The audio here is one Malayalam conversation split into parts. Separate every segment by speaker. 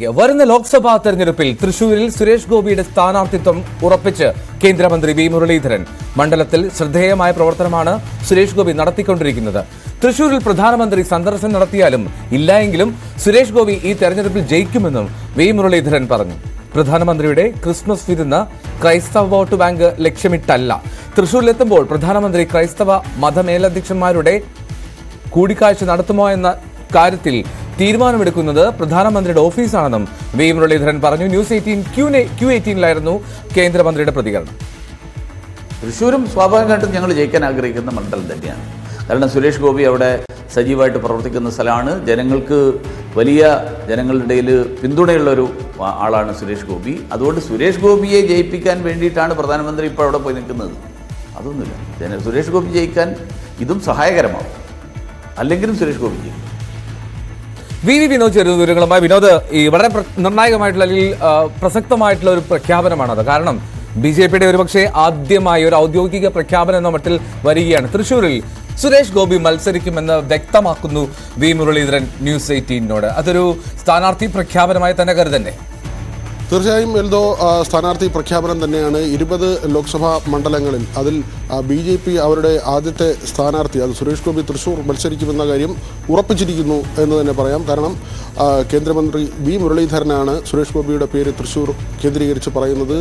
Speaker 1: വാർത്തകളിലേക്ക്. വരുന്ന ലോക്സഭാ തെരഞ്ഞെടുപ്പിൽ തൃശൂരിൽ സുരേഷ് ഗോപിയുടെ സ്ഥാനാർത്ഥിത്വം ഉറപ്പിച്ച് കേന്ദ്രമന്ത്രി വി മുരളീധരൻ. മണ്ഡലത്തിൽ ശ്രദ്ധേയമായ പ്രവർത്തനമാണ് സുരേഷ് ഗോപി നടത്തിക്കൊണ്ടിരിക്കുന്നത്. തൃശൂരിൽ പ്രധാനമന്ത്രി സന്ദർശനം നടത്തിയാലും ഇല്ലായെങ്കിലും സുരേഷ് ഗോപി ഈ തെരഞ്ഞെടുപ്പിൽ ജയിക്കുമെന്നും വി മുരളീധരൻ പറഞ്ഞു. പ്രധാനമന്ത്രിയുടെ ക്രിസ്മസ് വിരുന്ന് ക്രൈസ്തവ വോട്ട് ബാങ്ക് ലക്ഷ്യമിട്ടല്ല. തൃശൂരിലെത്തുമ്പോൾ പ്രധാനമന്ത്രി ക്രൈസ്തവ മതമേലധ്യക്ഷന്മാരുടെ കൂടിക്കാഴ്ച നടത്തുമോ എന്ന കാര്യത്തിൽ തീരുമാനമെടുക്കുന്നത് പ്രധാനമന്ത്രിയുടെ ഓഫീസാണെന്നും വി മുരളീധരൻ പറഞ്ഞു. ന്യൂസ് 18 Q18 കേന്ദ്രമന്ത്രിയുടെ പ്രതികരണം.
Speaker 2: തൃശ്ശൂരും സ്വാഭാവികമായിട്ടും ഞങ്ങൾ ജയിക്കാൻ ആഗ്രഹിക്കുന്ന മണ്ഡലം തന്നെയാണ്. കാരണം സുരേഷ് ഗോപി അവിടെ സജീവമായിട്ട് പ്രവർത്തിക്കുന്ന സ്ഥലമാണ്. ജനങ്ങളുടെ ഇടയിൽ പിന്തുണയുള്ളൊരു ആളാണ് സുരേഷ് ഗോപി. അതുകൊണ്ട് സുരേഷ് ഗോപിയെ ജയിപ്പിക്കാൻ വേണ്ടിയിട്ടാണ് പ്രധാനമന്ത്രി ഇപ്പോൾ അവിടെ പോയി നിൽക്കുന്നത്. അതൊന്നുമില്ല. സുരേഷ് ഗോപി ജയിക്കാൻ ഇതും സഹായകരമാവും. അല്ലെങ്കിലും സുരേഷ് ഗോപി ജയിക്കും.
Speaker 1: വിനോദ് ചേരുന്ന വിവരങ്ങളുമായി. വിനോദ്, ഈ വളരെ നിർണായകമായിട്ടുള്ള അല്ലെങ്കിൽ പ്രസക്തമായിട്ടുള്ള ഒരു പ്രഖ്യാപനമാണത്. കാരണം BJPയുടെ ഒരുപക്ഷെ ആദ്യമായി ഒരു ഔദ്യോഗിക പ്രഖ്യാപനം എന്ന മട്ടിൽ വരികയാണ്. തൃശ്ശൂരിൽ സുരേഷ് ഗോപി മത്സരിക്കുമെന്ന് വ്യക്തമാക്കുന്നു വി മുരളീധരൻ ന്യൂസ് 18നോട്. അതൊരു സ്ഥാനാർത്ഥി പ്രഖ്യാപനമായി തന്നെ കരുതണ്ടേ?
Speaker 3: തീർച്ചയായും എൽദോ, സ്ഥാനാർത്ഥി പ്രഖ്യാപനം തന്നെയാണ്. 20 ലോക്സഭാ മണ്ഡലങ്ങളിൽ അതിൽ BJP അവരുടെ ആദ്യത്തെ സ്ഥാനാർത്ഥി അത് സുരേഷ് ഗോപി തൃശ്ശൂർ മത്സരിക്കുമെന്ന കാര്യം ഉറപ്പിച്ചിരിക്കുന്നു എന്ന് തന്നെ പറയാം. കാരണം കേന്ദ്രമന്ത്രി വി മുരളീധരനാണ് സുരേഷ് ഗോപിയുടെ പേര് തൃശ്ശൂർ കേന്ദ്രീകരിച്ച് പറയുന്നത്.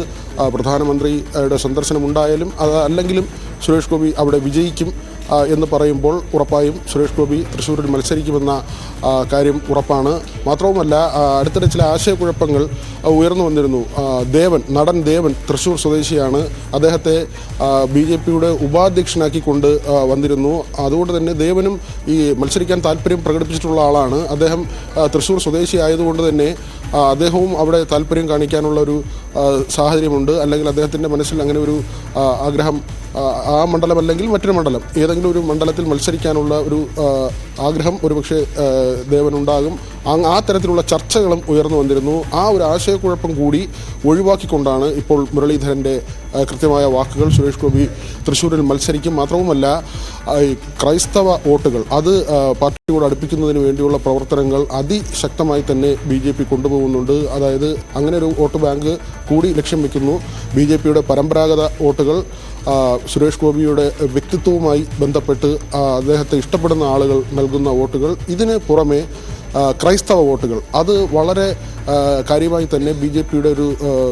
Speaker 3: പ്രധാനമന്ത്രിയുടെ സന്ദർശനമുണ്ടായാലും അല്ലെങ്കിലും സുരേഷ് ഗോപി അവിടെ വിജയിക്കും എന്ന് പറയുമ്പോൾ ഉറപ്പായും സുരേഷ് ഗോപി തൃശ്ശൂരിൽ മത്സരിക്കുമെന്ന കാര്യം ഉറപ്പാണ്. മാത്രവുമല്ല, അടുത്തിടെ ചില ആശയക്കുഴപ്പങ്ങൾ ഉയർന്നു വന്നിരുന്നു. നടൻ ദേവൻ തൃശ്ശൂർ സ്വദേശിയാണ്. അദ്ദേഹത്തെ BJPയുടെ ഉപാധ്യക്ഷനാക്കിക്കൊണ്ട് വന്നിരുന്നു. അതുകൊണ്ട് തന്നെ ദേവനും ഈ മത്സരിക്കാൻ താല്പര്യം പ്രകടിപ്പിച്ചിട്ടുള്ള ആളാണ്. അദ്ദേഹം തൃശ്ശൂർ സ്വദേശി ആയതുകൊണ്ട് തന്നെ അദ്ദേഹവും അവിടെ താല്പര്യം കാണിക്കാനുള്ള ഒരു സാഹചര്യമുണ്ട്. അല്ലെങ്കിൽ അദ്ദേഹത്തിൻ്റെ മനസ്സിൽ അങ്ങനെ ഒരു ആഗ്രഹം, ആ മണ്ഡലം അല്ലെങ്കിൽ മറ്റൊരു മണ്ഡലം, ഏതെങ്കിലും ഒരു മണ്ഡലത്തിൽ മത്സരിക്കാനുള്ള ഒരു ആഗ്രഹം ഒരുപക്ഷെ ദേവനുണ്ടാകും. ആ തരത്തിലുള്ള ചർച്ചകളും ഉയർന്നു വന്നിരുന്നു. ആ ഒരു ആശയക്കുഴപ്പം കൂടി ഒഴിവാക്കിക്കൊണ്ടാണ് ഇപ്പോൾ മുരളീധരൻ്റെ കൃത്യമായ വാക്കുകൾ. സുരേഷ് ഗോപി തൃശ്ശൂരിൽ മത്സരിക്കും. മാത്രവുമല്ല, ക്രൈസ്തവ വോട്ടുകൾ അത് പാർട്ടിയോട് അടുപ്പിക്കുന്നതിന് വേണ്ടിയുള്ള പ്രവർത്തനങ്ങൾ അതിശക്തമായി തന്നെ BJP കൊണ്ടുപോകുന്നുണ്ട്. അതായത് അങ്ങനെ ഒരു വോട്ട് ബാങ്ക് കൂടി ലക്ഷ്യം വയ്ക്കുന്നു. BJPയുടെ പരമ്പരാഗത വോട്ടുകൾ, സുരേഷ് ഗോപിയുടെ വ്യക്തിത്വവുമായി ബന്ധപ്പെട്ട് അദ്ദേഹത്തെ ഇഷ്ടപ്പെടുന്ന ആളുകൾ നൽകുന്ന വോട്ടുകൾ, ഇതിന് പുറമെ ക്രൈസ്തവ വോട്ടുകൾ, അത് വളരെ കാര്യമായി തന്നെ BJPയുടെ ഒരു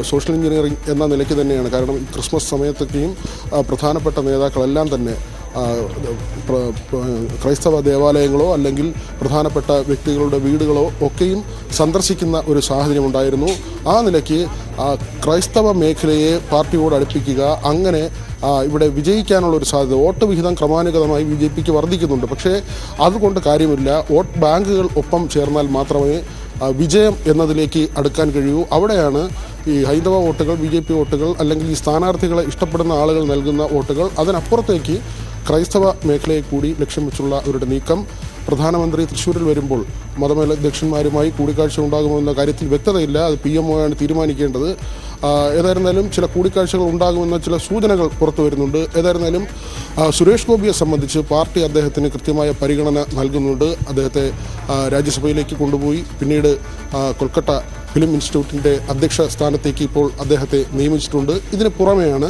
Speaker 3: സോഷ്യൽ എഞ്ചിനീയറിംഗ് എന്ന നിലയ്ക്ക് തന്നെയാണ്. കാരണം ക്രിസ്മസ് സമയത്തൊക്കെയും പ്രധാനപ്പെട്ട നേതാക്കളെല്ലാം തന്നെ ക്രൈസ്തവ ദേവാലയങ്ങളോ അല്ലെങ്കിൽ പ്രധാനപ്പെട്ട വ്യക്തികളുടെ വീടുകളോ ഒക്കെയും സന്ദർശിക്കുന്ന ഒരു സാഹചര്യമുണ്ടായിരുന്നു. ആ നിലയ്ക്ക് ക്രൈസ്തവ മേഖലയെ പാർട്ടിയോട് അടുപ്പിക്കുക, അങ്ങനെ ഇവിടെ വിജയിക്കാനുള്ള ഒരു സാധ്യത, വോട്ട് വിഹിതം ക്രമാനുഗതമായി BJPക്ക് വർദ്ധിക്കുന്നുണ്ട്. പക്ഷേ അതുകൊണ്ട് കാര്യമില്ല. വോട്ട് ബാങ്കുകൾ ഒപ്പം ചേർന്നാൽ മാത്രമേ വിജയം എന്നതിലേക്ക് അടുക്കാൻ കഴിയൂ. അവിടെയാണ് ഈ ഹൈന്ദവ വോട്ടുകൾ, BJP വോട്ടുകൾ, അല്ലെങ്കിൽ ഈ സ്ഥാനാർത്ഥികളെ ഇഷ്ടപ്പെടുന്ന ആളുകൾ നൽകുന്ന വോട്ടുകൾ, അതിനപ്പുറത്തേക്ക് ക്രൈസ്തവ മേഖലയെ കൂടി ലക്ഷ്യം വെച്ചുള്ള അവരുടെ നീക്കം. പ്രധാനമന്ത്രി തൃശ്ശൂരിൽ വരുമ്പോൾ മതമേലധ്യക്ഷന്മാരുമായി കൂടിക്കാഴ്ച ഉണ്ടാകുമെന്ന കാര്യത്തിൽ വ്യക്തതയില്ല. അത് PMO ആണ് തീരുമാനിക്കേണ്ടത്. ഏതായിരുന്നാലും ചില കൂടിക്കാഴ്ചകൾ ഉണ്ടാകുമെന്ന ചില സൂചനകൾ പുറത്തു വരുന്നുണ്ട്. ഏതായിരുന്നാലും സുരേഷ് ഗോപിയെ സംബന്ധിച്ച് പാർട്ടി അദ്ദേഹത്തിന് കൃത്യമായ പരിഗണന നൽകുന്നുണ്ട്. അദ്ദേഹത്തെ രാജ്യസഭയിലേക്ക് കൊണ്ടുപോയി പിന്നീട് കൊൽക്കത്ത ഫിലിം ഇൻസ്റ്റിറ്റ്യൂട്ടിൻ്റെ അധ്യക്ഷ സ്ഥാനത്തേക്ക് ഇപ്പോൾ അദ്ദേഹത്തെ നിയമിച്ചിട്ടുണ്ട്. ഇതിന് പുറമെയാണ്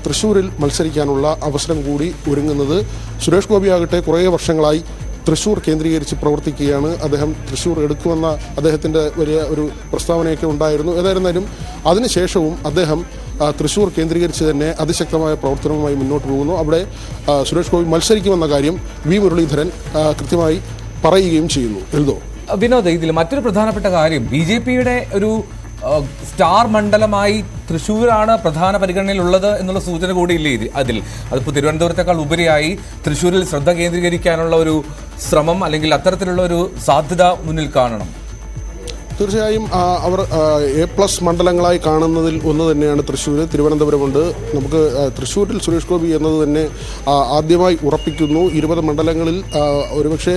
Speaker 3: തൃശ്ശൂരിൽ മത്സരിക്കാനുള്ള അവസരം കൂടി ഒരുങ്ങുന്നത്. സുരേഷ് ഗോപിയാകട്ടെ കുറേ വർഷങ്ങളായി തൃശ്ശൂർ കേന്ദ്രീകരിച്ച് പ്രവർത്തിക്കുകയാണ്. അദ്ദേഹം തൃശ്ശൂർ എടുക്കുമെന്ന അദ്ദേഹത്തിൻ്റെ വലിയ ഒരു പ്രസ്താവനയൊക്കെ ഉണ്ടായിരുന്നു. ഏതായിരുന്നാലും അതിനുശേഷവും അദ്ദേഹം തൃശ്ശൂർ കേന്ദ്രീകരിച്ച് തന്നെ അതിശക്തമായ പ്രവർത്തനവുമായി മുന്നോട്ട് പോകുന്നു. അവിടെ സുരേഷ് ഗോപി മത്സരിക്കുമെന്ന കാര്യം വി മുരളീധരൻ കൃത്യമായി പറയുകയും ചെയ്യുന്നു. എൽദോ,
Speaker 1: വിനോദ്, ഇതിൽ മറ്റൊരു പ്രധാനപ്പെട്ട കാര്യം, BJPയുടെ ഒരു സ്റ്റാർ മണ്ഡലമായി തൃശ്ശൂരാണ് പ്രധാന പരിഗണനയിലുള്ളത് എന്നുള്ള സൂചന കൂടിയില്ലേ അതിപ്പോൾ തിരുവനന്തപുരത്തേക്കാൾ ഉപരിയായി തൃശ്ശൂരിൽ ശ്രദ്ധ കേന്ദ്രീകരിക്കാനുള്ള ഒരു ശ്രമം അല്ലെങ്കിൽ അത്തരത്തിലുള്ള ഒരു സാധ്യത മുന്നിൽ കാണണം?
Speaker 3: തീർച്ചയായും അവർ A+ മണ്ഡലങ്ങളായി കാണുന്നതിൽ ഒന്ന് തന്നെയാണ് തൃശ്ശൂർ. തിരുവനന്തപുരമുണ്ട്. നമുക്ക് തൃശ്ശൂരിൽ സുരേഷ് ഗോപി എന്നത് തന്നെ ആദ്യമായി ഉറപ്പിക്കുന്നു. 20 മണ്ഡലങ്ങളിൽ ഒരുപക്ഷെ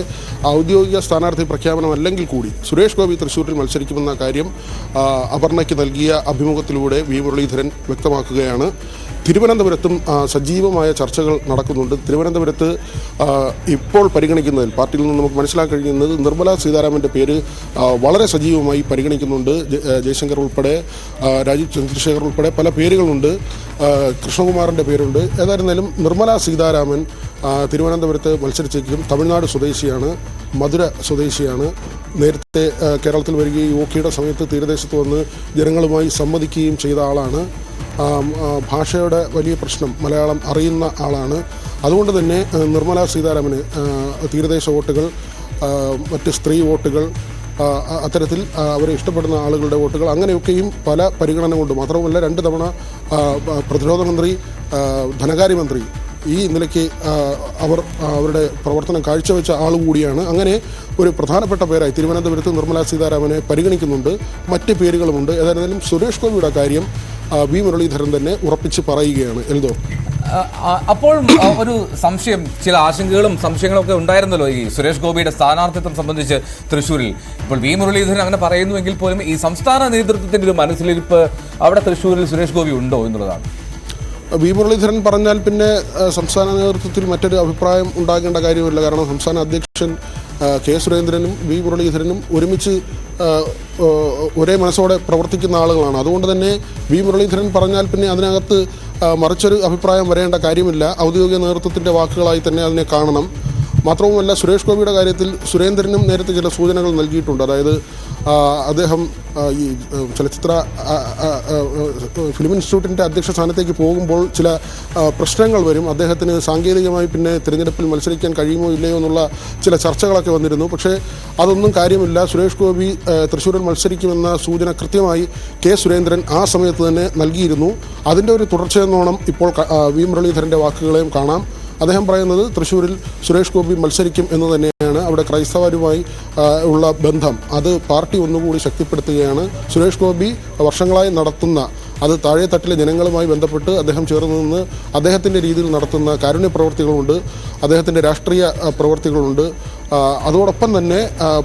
Speaker 3: ഔദ്യോഗിക സ്ഥാനാർത്ഥി പ്രഖ്യാപനം അല്ലെങ്കിൽ കൂടി സുരേഷ് ഗോപി തൃശ്ശൂരിൽ മത്സരിക്കുമെന്ന കാര്യം അപർണയ്ക്ക് നൽകിയ അഭിമുഖത്തിലൂടെ വി മുരളീധരൻ വ്യക്തമാക്കുകയാണ്. തിരുവനന്തപുരത്തും സജീവമായ ചർച്ചകൾ നടക്കുന്നുണ്ട്. തിരുവനന്തപുരത്ത് ഇപ്പോൾ പരിഗണിക്കുന്നതിൽ പാർട്ടിയിൽ നിന്ന് നമുക്ക് മനസ്സിലാക്കാൻ കഴിയുന്നത് നിർമ്മലാ സീതാരാമൻ്റെ പേര് വളരെ സജീവമായി പരിഗണിക്കുന്നുണ്ട്. ജയശങ്കർ ഉൾപ്പെടെ രാജീവ് ചന്ദ്രശേഖർ ഉൾപ്പെടെ പല പേരുകളുണ്ട്. കൃഷ്ണകുമാറിൻ്റെ പേരുണ്ട്. ഏതായിരുന്നാലും നിർമ്മലാ സീതാരാമൻ തിരുവനന്തപുരത്ത് മത്സരിച്ചേക്കും. തമിഴ്നാട് സ്വദേശിയാണ്, മധുര സ്വദേശിയാണ്. നേരത്തെ കേരളത്തിൽ വരികയും ഓക്കിയുടെ സമയത്ത് തീരദേശത്ത് വന്ന് ജനങ്ങളുമായി സംവദിക്കുകയും ചെയ്ത ആളാണ്. ഭാഷയുടെ വലിയ പ്രശ്നം മലയാളം അറിയുന്ന ആളാണ്. അതുകൊണ്ട് തന്നെ നിർമ്മലാ സീതാരാമന് തീരദേശ വോട്ടുകൾ, മറ്റ് സ്ത്രീ വോട്ടുകൾ, അത്തരത്തിൽ അവരെ ഇഷ്ടപ്പെടുന്ന ആളുകളുടെ വോട്ടുകൾ, അങ്ങനെയൊക്കെയും പല പരിഗണന കൊണ്ട് മാത്രവുമല്ല 2 തവണ പ്രതിരോധ മന്ത്രി, ധനകാര്യമന്ത്രി ഈ നിലയ്ക്ക് അവരുടെ പ്രവർത്തനം കാഴ്ചവെച്ച ആളുകൂടിയാണ്. അങ്ങനെ ഒരു പ്രധാനപ്പെട്ട പേരായി തിരുവനന്തപുരത്ത് നിർമ്മലാ സീതാരാമനെ പരിഗണിക്കുന്നുണ്ട്. മറ്റ് പേരുകളുമുണ്ട്. ഏതായാലും സുരേഷ് ഗോപിയുടെ കാര്യം വി മുരളീധരൻ തന്നെ ഉറപ്പിച്ച് പറയുകയാണ്. എൽദോ,
Speaker 1: അപ്പോൾ ഒരു സംശയം, ചില ആശങ്കകളും സംശയങ്ങളും ഒക്കെ ഉണ്ടായിരുന്നല്ലോ ഈ സുരേഷ് ഗോപിയുടെ സ്ഥാനാർത്ഥിത്വം സംബന്ധിച്ച് തൃശ്ശൂരിൽ. ഇപ്പോൾ വി മുരളീധരൻ അങ്ങനെ പറയുന്നുവെങ്കിൽ പോലും ഈ സംസ്ഥാന നേതൃത്വത്തിന്റെ ഒരു മനസ്സിലിരിപ്പ് അവിടെ തൃശ്ശൂരിൽ സുരേഷ് ഗോപി ഉണ്ടോ എന്നുള്ളതാണ്.
Speaker 3: വി മുരളീധരൻ പറഞ്ഞാൽ പിന്നെ സംസ്ഥാന നേതൃത്വത്തിൽ മറ്റൊരു അഭിപ്രായം ഉണ്ടാകേണ്ട കാര്യമില്ല. കാരണം സംസ്ഥാന അധ്യക്ഷൻ കെ സുരേന്ദ്രനും വി മുരളീധരനും ഒരുമിച്ച് ഒരേ മനസ്സോടെ പ്രവർത്തിക്കുന്ന ആളുകളാണ്. അതുകൊണ്ട് തന്നെ വി മുരളീധരൻ പറഞ്ഞാൽ പിന്നെ അതിനകത്ത് മറിച്ചൊരു അഭിപ്രായം വരേണ്ട കാര്യമില്ല. ഔദ്യോഗിക നേതൃത്വത്തിൻ്റെ വാക്കുകളായി തന്നെ അതിനെ കാണണം. മാത്രവുമല്ല, സുരേഷ് ഗോപിയുടെ കാര്യത്തിൽ സുരേന്ദ്രനും നേരത്തെ ചില സൂചനകൾ നൽകിയിട്ടുണ്ട്. അതായത് അദ്ദേഹം ഈ ചലച്ചിത്ര ഫിലിം ഇൻസ്റ്റിറ്റ്യൂട്ടിൻ്റെ അധ്യക്ഷ സ്ഥാനത്തേക്ക് പോകുമ്പോൾ ചില പ്രശ്നങ്ങൾ വരും. അദ്ദേഹത്തിന് സാങ്കേതികമായി പിന്നെ തിരഞ്ഞെടുപ്പിൽ മത്സരിക്കാൻ കഴിയുമോ ഇല്ലയോ എന്നുള്ള ചില ചർച്ചകളൊക്കെ വന്നിരുന്നു. പക്ഷേ അതൊന്നും കാര്യമില്ല. സുരേഷ് ഗോപി തൃശ്ശൂരിൽ മത്സരിക്കുമെന്ന സൂചന കൃത്യമായി കെ സുരേന്ദ്രൻ ആ സമയത്ത് തന്നെ നൽകിയിരുന്നു. അതിൻ്റെ ഒരു തുടർച്ചയെന്നോണം ഇപ്പോൾ വി മുരളീധരൻ്റെ വാക്കുകളെയും കാണാം. അദ്ദേഹം പറയുന്നത് തൃശ്ശൂരിൽ സുരേഷ് ഗോപി മത്സരിക്കും എന്ന് തന്നെയാണ്. അവിടെ ക്രൈസ്തവരുമായി ഉള്ള ബന്ധം അത് പാർട്ടി ഒന്നുകൂടി ശക്തിപ്പെടുത്തുകയാണ്. സുരേഷ് ഗോപി വർഷങ്ങളായി നടത്തുന്ന, അത് താഴെത്തട്ടിലെ ജനങ്ങളുമായി ബന്ധപ്പെട്ട് അദ്ദേഹം ചേർന്ന് നിന്ന് അദ്ദേഹത്തിൻ്റെ രീതിയിൽ നടത്തുന്ന കാരുണ്യ പ്രവർത്തികളുണ്ട്, അദ്ദേഹത്തിൻ്റെ രാഷ്ട്രീയ പ്രവർത്തികളുണ്ട്. അതോടൊപ്പം തന്നെ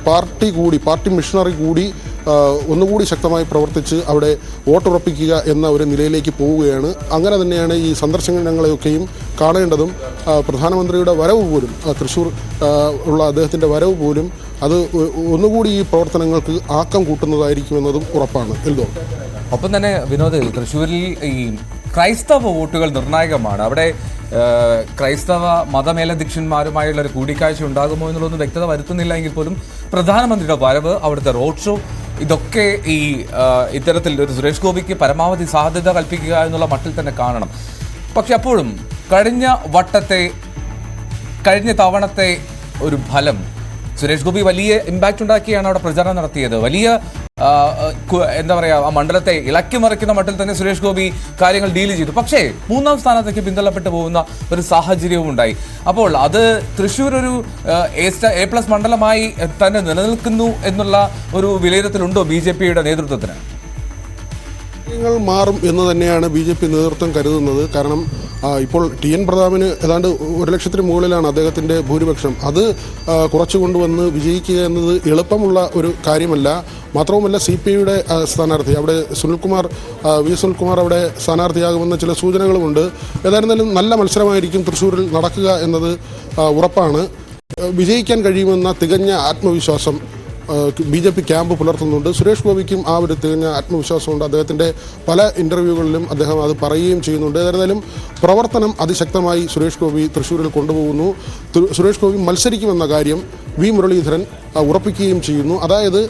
Speaker 3: പാർട്ടി മിഷണറി കൂടി ഒന്നുകൂടി ശക്തമായി പ്രവർത്തിച്ച് അവിടെ വോട്ടുറപ്പിക്കുക എന്ന ഒരു നിലയിലേക്ക് പോവുകയാണ്. അങ്ങനെ തന്നെയാണ് ഈ സന്ദർശനങ്ങളെയൊക്കെയും കാണേണ്ടതും. പ്രധാനമന്ത്രിയുടെ വരവ് പോലും, തൃശ്ശൂർ ഉള്ള അദ്ദേഹത്തിൻ്റെ വരവ് പോലും അത് ഒന്നുകൂടി ഈ പ്രവർത്തനങ്ങൾക്ക് ആക്കം കൂട്ടുന്നതായിരിക്കുമെന്നതും ഉറപ്പാണ്. എൽദോ,
Speaker 1: ഒപ്പം തന്നെ വിനോദ്, തൃശ്ശൂരിൽ ഈ ക്രൈസ്തവ വോട്ടുകൾ നിർണായകമാണ്. അവിടെ ക്രൈസ്തവ മതമേലധ്യക്ഷന്മാരുമായുള്ള ഒരു കൂടിക്കാഴ്ച ഉണ്ടാകുമോ എന്നുള്ളതൊന്നും വ്യക്തത വരുത്തുന്നില്ല എങ്കിൽ പോലും പ്രധാനമന്ത്രിയുടെ വരവ്, അവിടുത്തെ റോഡ് ഷോ, ഇതൊക്കെ ഈ ഇത്തരത്തിൽ ഒരു സുരേഷ് ഗോപിക്ക് പരമാവധി സാധ്യത കൽപ്പിക്കുക എന്നുള്ള മട്ടിൽ തന്നെ കാണണം. പക്ഷെ അപ്പോഴും കഴിഞ്ഞ തവണത്തെ ഒരു ഫലം, സുരേഷ് ഗോപി വലിയ ഇമ്പാക്റ്റ് ഉണ്ടാക്കിയാണ് അവിടെ പ്രചാരണം നടത്തിയത്. വലിയ എന്താ പറയുക, ആ മണ്ഡലത്തെ ഇളക്കി മറിക്കുന്ന മട്ടിൽ തന്നെ സുരേഷ് ഗോപി കാര്യങ്ങൾ ഡീൽ ചെയ്തു. പക്ഷേ 3ാം സ്ഥാനത്തേക്ക് പിന്തള്ളപ്പെട്ടു പോകുന്ന ഒരു സാഹചര്യവും ഉണ്ടായി. അപ്പോൾ അത് തൃശ്ശൂർ ഒരു A+ മണ്ഡലമായി തന്നെ നിലനിൽക്കുന്നു എന്നുള്ള ഒരു വിലയിരുത്തലുണ്ടോ BJPയുടെ നേതൃത്വത്തിന്?
Speaker 3: കാര്യങ്ങൾ മാറും എന്ന് തന്നെയാണ് BJP നേതൃത്വം കരുതുന്നത്. കാരണം ഇപ്പോൾ TN പ്രതാപന് ഏതാണ്ട് 1,00,000-ന് മുകളിലാണ് അദ്ദേഹത്തിൻ്റെ ഭൂരിപക്ഷം. അത് കുറച്ചു കൊണ്ടുവന്ന് വിജയിക്കുക എന്നത് എളുപ്പമുള്ള ഒരു കാര്യമല്ല. മാത്രവുമല്ല, CPIയുടെ സ്ഥാനാർത്ഥി അവിടെ വി സുനിൽകുമാർ അവിടെ സ്ഥാനാർത്ഥിയാകുമെന്ന ചില സൂചനകളുമുണ്ട്. ഏതായിരുന്നാലും നല്ല മത്സരമായിരിക്കും തൃശ്ശൂരിൽ നടക്കുക എന്നത് ഉറപ്പാണ്. വിജയിക്കാൻ കഴിയുമെന്ന തികഞ്ഞ ആത്മവിശ്വാസം BJP ക്യാമ്പ് പുലർത്തുന്നുണ്ട്. സുരേഷ് ഗോപിക്കും ആ ഒരു തികഞ്ഞ ആത്മവിശ്വാസമുണ്ട്. അദ്ദേഹത്തിൻ്റെ പല ഇൻ്റർവ്യൂകളിലും അദ്ദേഹം അത് പറയുകയും ചെയ്യുന്നുണ്ട്. ഏതായാലും പ്രവർത്തനം അതിശക്തമായി സുരേഷ് ഗോപി തൃശ്ശൂരിൽ കൊണ്ടുപോകുന്നു. സുരേഷ് ഗോപി മത്സരിക്കുമെന്ന കാര്യം വി മുരളീധരൻ ഉറപ്പിക്കുകയും ചെയ്യുന്നു. അതായത്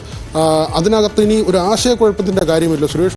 Speaker 3: അതിനകത്ത് ഇനി ഒരു ആശയക്കുഴപ്പത്തിൻ്റെ കാര്യമില്ല. സുരേഷ്